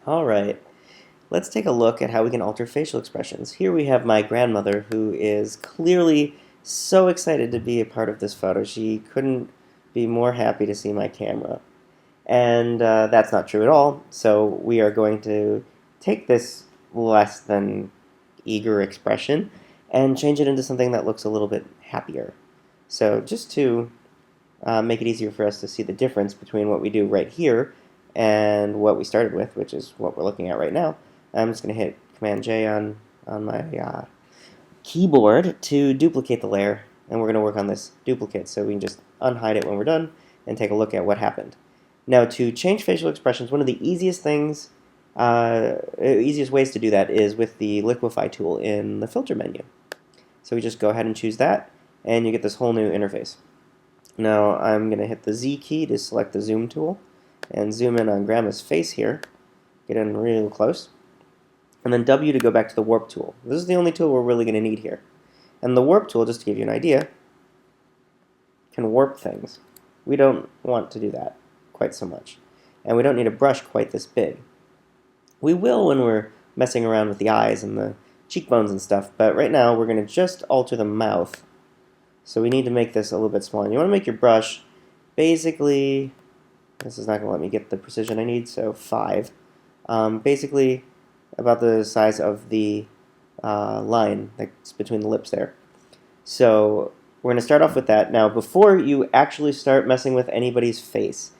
All right, let's take a look at how we can alter facial expressions. Here we have my grandmother who is clearly so excited to be a part of this photo. She couldn't be more happy to see my camera. And that's not true at all, so we are going to take this less than eager expression and change it into something that looks a little bit happier. So just to make it easier for us to see the difference between what we do right here and what we started with, which is what we're looking at right now. I'm just going to hit Command J on my keyboard to duplicate the layer, and we're going to work on this duplicate so we can just unhide it when we're done and take a look at what happened. Now, to change facial expressions, one of the easiest ways to do that is with the liquify tool in the filter menu. So we just go ahead and choose that, and you get this whole new interface. Now I'm going to hit the Z key to select the zoom tool and zoom in on Grandma's face here, get in real close, and then W to go back to the warp tool. This is the only tool we're really going to need here. And the warp tool, just to give you an idea, can warp things. We don't want to do that quite so much. And we don't need a brush quite this big. We will when we're messing around with the eyes and the cheekbones and stuff, but right now we're going to just alter the mouth. So we need to make this a little bit smaller. And you want to make your brush basically, this is not going to let me get the precision I need, so 5. Basically about the size of the line that's between the lips there. So we're going to start off with that. Now, before you actually start messing with anybody's face,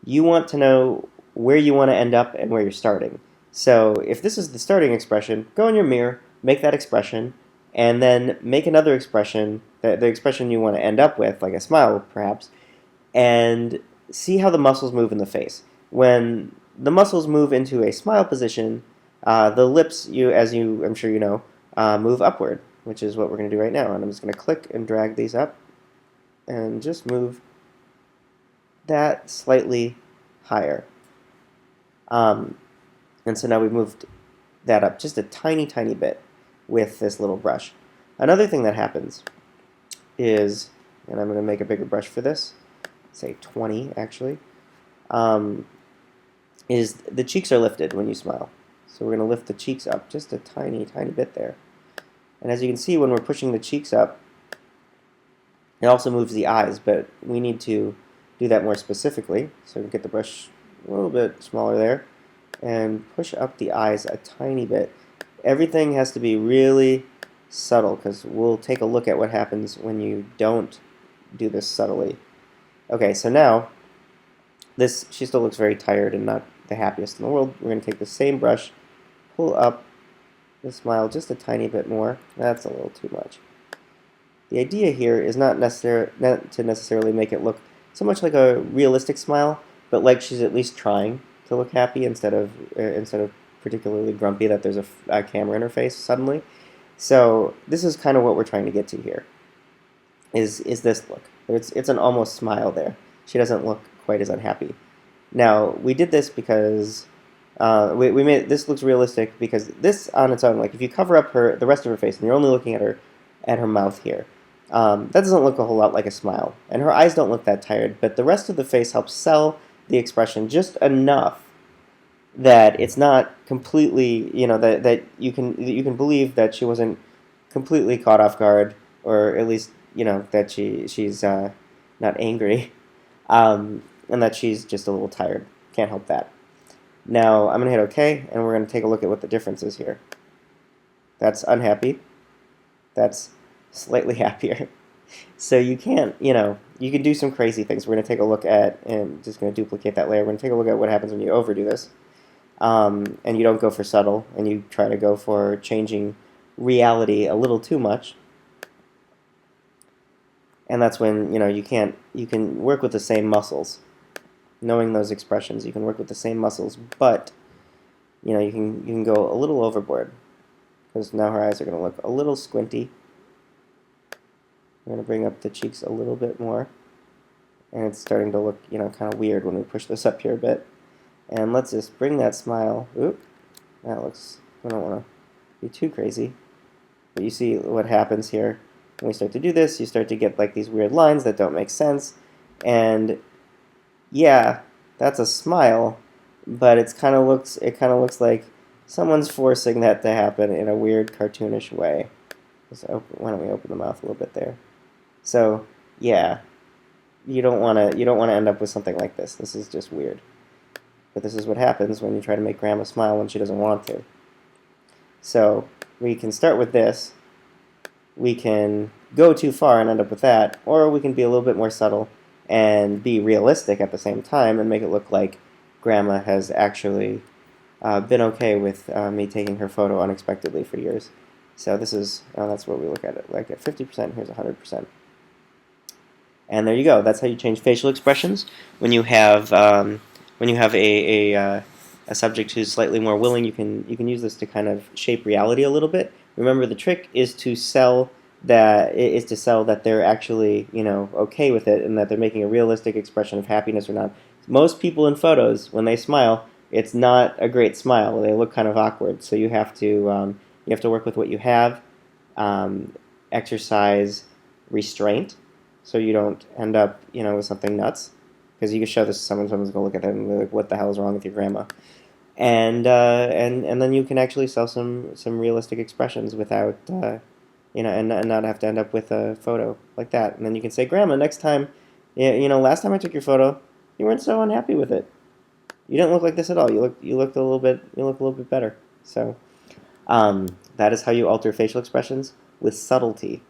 you want to know where you want to end up and where you're starting. So if this is the starting expression, go in your mirror, make that expression, and then make another expression, the expression you want to end up with, like a smile perhaps, and see how the muscles move in the face. When the muscles move into a smile position, the lips, I'm sure you know, move upward, which is what we're going to do right now. And I'm just going to click and drag these up and just move that slightly higher. And so now we've moved that up just a tiny, tiny bit with this little brush. Another thing that happens is, and I'm going to make a bigger brush for this, say 20 actually, is the cheeks are lifted when you smile. So we're going to lift the cheeks up just a tiny, tiny bit there. And as you can see, when we're pushing the cheeks up, it also moves the eyes, but we need to do that more specifically. So we get the brush a little bit smaller there and push up the eyes a tiny bit. Everything has to be really subtle because we'll take a look at what happens when you don't do this subtly. Okay, so now she still looks very tired and not the happiest in the world. We're going to take the same brush, pull up the smile just a tiny bit more. That's a little too much. The idea here is not to necessarily make it look so much like a realistic smile, but like she's at least trying to look happy instead of particularly grumpy that there's a camera in her face suddenly. So this is kind of what we're trying to get to here. Is this look? It's an almost smile there. She doesn't look quite as unhappy. Now we did this because we made this looks realistic because this on its own, like if you cover up the rest of her face and you're only looking at her mouth here, that doesn't look a whole lot like a smile, and her eyes don't look that tired. But the rest of the face helps sell the expression just enough that it's not completely, that you can believe that she wasn't completely caught off guard, or at least that she's not angry, and that she's just a little tired. Can't help that. Now I'm gonna hit OK, and we're gonna take a look at what the difference is here. That's unhappy. That's slightly happier. So you can't, you can do some crazy things. We're going to take a look at, and just going to duplicate that layer. We're going to take a look at what happens when you overdo this. And you don't go for subtle, and you try to go for changing reality a little too much. And that's when, you can work with the same muscles. Knowing those expressions, you can work with the same muscles, but, you can go a little overboard. Because now her eyes are going to look a little squinty. We're going to bring up the cheeks a little bit more. And it's starting to look, kind of weird when we push this up here a bit. And let's just bring that smile. Oop. That looks, I don't want to be too crazy. But you see what happens here. When we start to do this, you start to get like these weird lines that don't make sense. And yeah, that's a smile, but it kind of looks like someone's forcing that to happen in a weird cartoonish way. Why don't we open the mouth a little bit there? So yeah, you don't want to end up with something like this. This is just weird. But this is what happens when you try to make Grandma smile when she doesn't want to. So we can start with this. We can go too far and end up with that, or we can be a little bit more subtle and be realistic at the same time and make it look like Grandma has actually been okay with me taking her photo unexpectedly for years. So this is that's where we look at it. Like at 50%, here's 100%. And there you go. That's how you change facial expressions when you have a subject who's slightly more willing. You can use this to kind of shape reality a little bit. Remember, the trick is to sell that they're actually okay with it and that they're making a realistic expression of happiness or not. Most people in photos, when they smile, it's not a great smile. They look kind of awkward. So you have to work with what you have. Exercise restraint, so you don't end up with something nuts. Because you can show this to someone's going to look at it and be like, "What the hell is wrong with your grandma?" And then you can actually sell some realistic expressions without and not have to end up with a photo like that. And then you can say, "Grandma, next time, last time I took your photo, you weren't so unhappy with it. You didn't look like this at all. You look a little bit better." So that is how you alter facial expressions with subtlety.